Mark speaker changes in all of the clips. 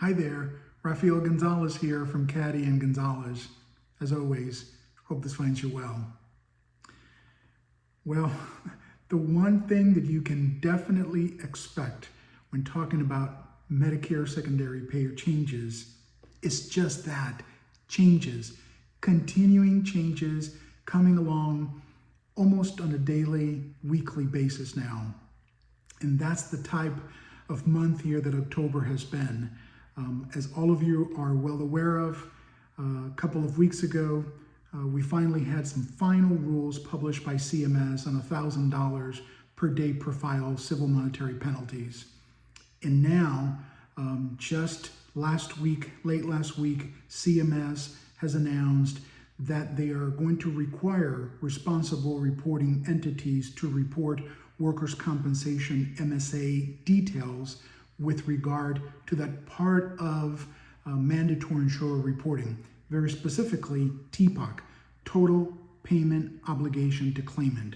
Speaker 1: Hi there, Rafael Gonzalez here from Caddy and Gonzalez. As always, hope this finds you well. Well, the one thing that you can definitely expect when talking about Medicare secondary payer changes is just that, changes, continuing changes coming along almost on a daily, weekly basis now. And that's the type of month here that October has been. As all of you are well aware of, a couple of weeks ago, we finally had some final rules published by CMS on $1,000 per day per file civil monetary penalties. And now, just last week, late last week, CMS has announced that they are going to require responsible reporting entities to report workers' compensation MSA details with regard to that part of mandatory insurer reporting, very specifically TPOC, Total Payment Obligation to Claimant.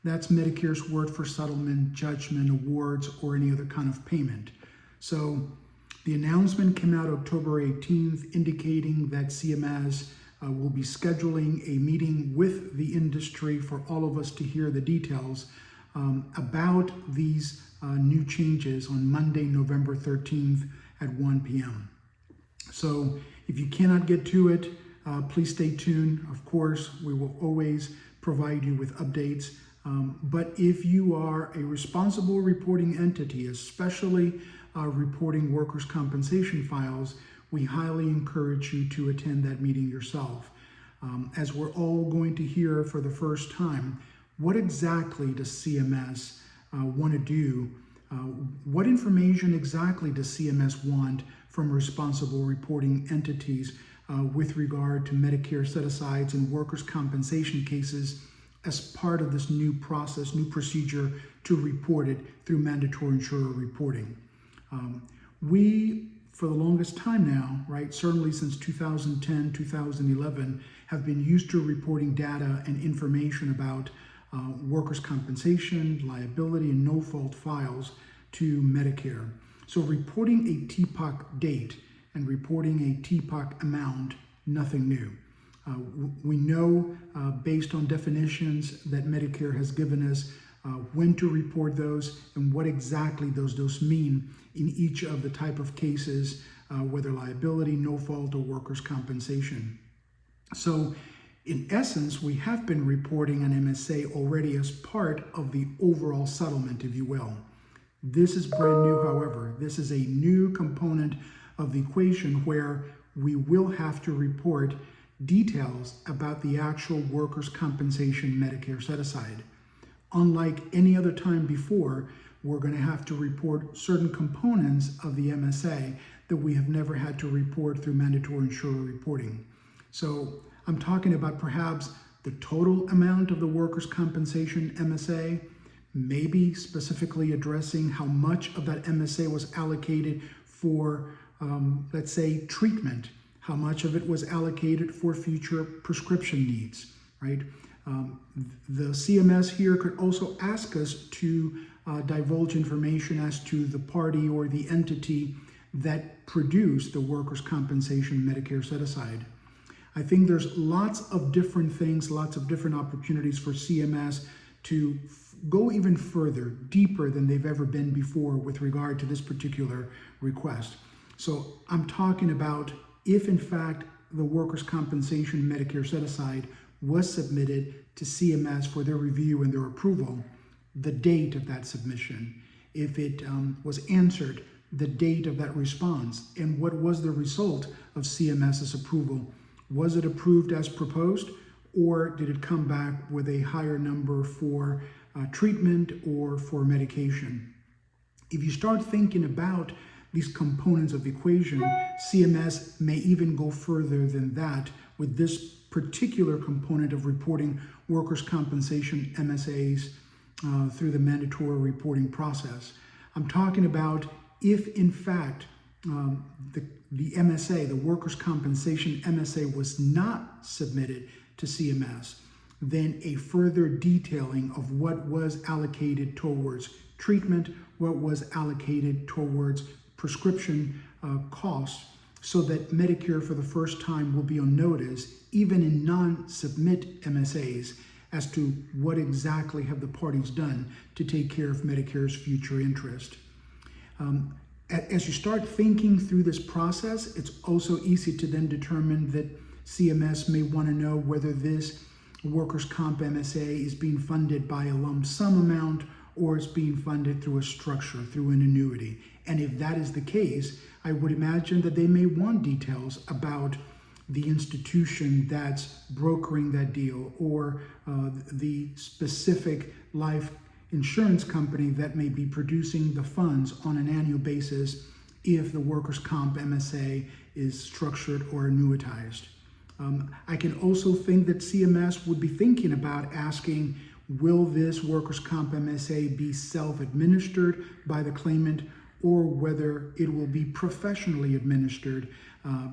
Speaker 1: That's Medicare's word for settlement, judgment, awards, or any other kind of payment. So the announcement came out October 18th indicating that CMS will be scheduling a meeting with the industry for all of us to hear the details about these new changes on Monday, November 13th at 1 p.m. So if you cannot get to it, please stay tuned. Of course, we will always provide you with updates. But if you are a responsible reporting entity, especially reporting workers' compensation files, we highly encourage you to attend that meeting yourself. As we're all going to hear for the first time, what exactly does CMS want to do? What information exactly does CMS want from responsible reporting entities with regard to Medicare set-asides and workers' compensation cases as part of this new process, new procedure to report it through mandatory insurer reporting? We, for the longest time now, right, certainly since 2010, 2011, have been used to reporting data and information about workers' compensation, liability, and no-fault files to Medicare. So reporting a TPOC date and reporting a TPOC amount, nothing new. We know based on definitions that Medicare has given us when to report those and what exactly those mean in each of the type of cases, whether liability, no-fault, or workers' compensation. So in essence, we have been reporting an MSA already as part of the overall settlement, if you will. This is brand new, however. This is a new component of the equation where we will have to report details about the actual workers' compensation Medicare set-aside. Unlike any other time before, we're going to have to report certain components of the MSA that we have never had to report through mandatory insurer reporting. So I'm talking about perhaps the total amount of the workers' compensation MSA, maybe specifically addressing how much of that MSA was allocated for, let's say, treatment, how much of it was allocated for future prescription needs, right? The CMS here could also ask us to divulge information as to the party or the entity that produced the workers' compensation Medicare set-aside. I think there's lots of different things, lots of different opportunities for CMS to go even further, deeper than they've ever been before with regard to this particular request. So I'm talking about if in fact the workers' compensation Medicare set-aside was submitted to CMS for their review and their approval, the date of that submission, if it was answered, the date of that response, and what was the result of CMS's approval. Was it approved as proposed, or did it come back with a higher number for treatment or for medication? If you start thinking about these components of the equation, CMS may even go further than that with this particular component of reporting workers' compensation MSAs through the mandatory reporting process. I'm talking about if in fact the MSA, the workers' compensation MSA, was not submitted to CMS, then a further detailing of what was allocated towards treatment, what was allocated towards prescription costs, so that Medicare for the first time will be on notice, even in non-submit MSAs, as to what exactly have the parties done to take care of Medicare's future interest. As you start thinking through this process, it's also easy to then determine that CMS may want to know whether this workers' comp MSA is being funded by a lump sum amount or it's being funded through a structure, through an annuity. And if that is the case, I would imagine that they may want details about the institution that's brokering that deal, or the specific life insurance company that may be producing the funds on an annual basis if the workers' comp MSA is structured or annuitized. I can also think that CMS would be thinking about asking, will this workers' comp MSA be self-administered by the claimant, or whether it will be professionally administered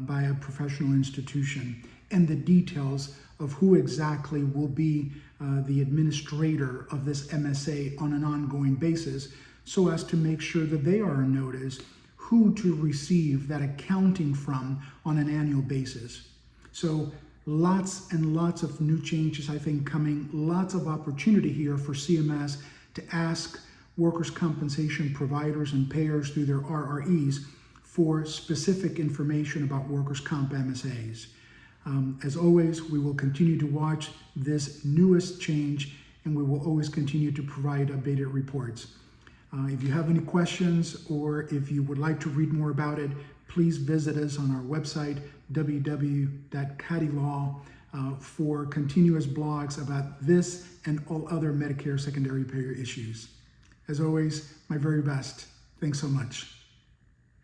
Speaker 1: by a professional institution, and the details of who exactly will be the administrator of this MSA on an ongoing basis, so as to make sure that they are on notice who to receive that accounting from on an annual basis. So lots and lots of new changes, I think, coming, lots of opportunity here for CMS to ask workers' compensation providers and payers through their RREs for specific information about workers' comp MSAs. As always, we will continue to watch this newest change, and we will always continue to provide updated reports. If you have any questions, or if you would like to read more about it, please visit us on our website, www.cadilaw, for continuous blogs about this and all other Medicare secondary payer issues. As always, my very best. Thanks so much.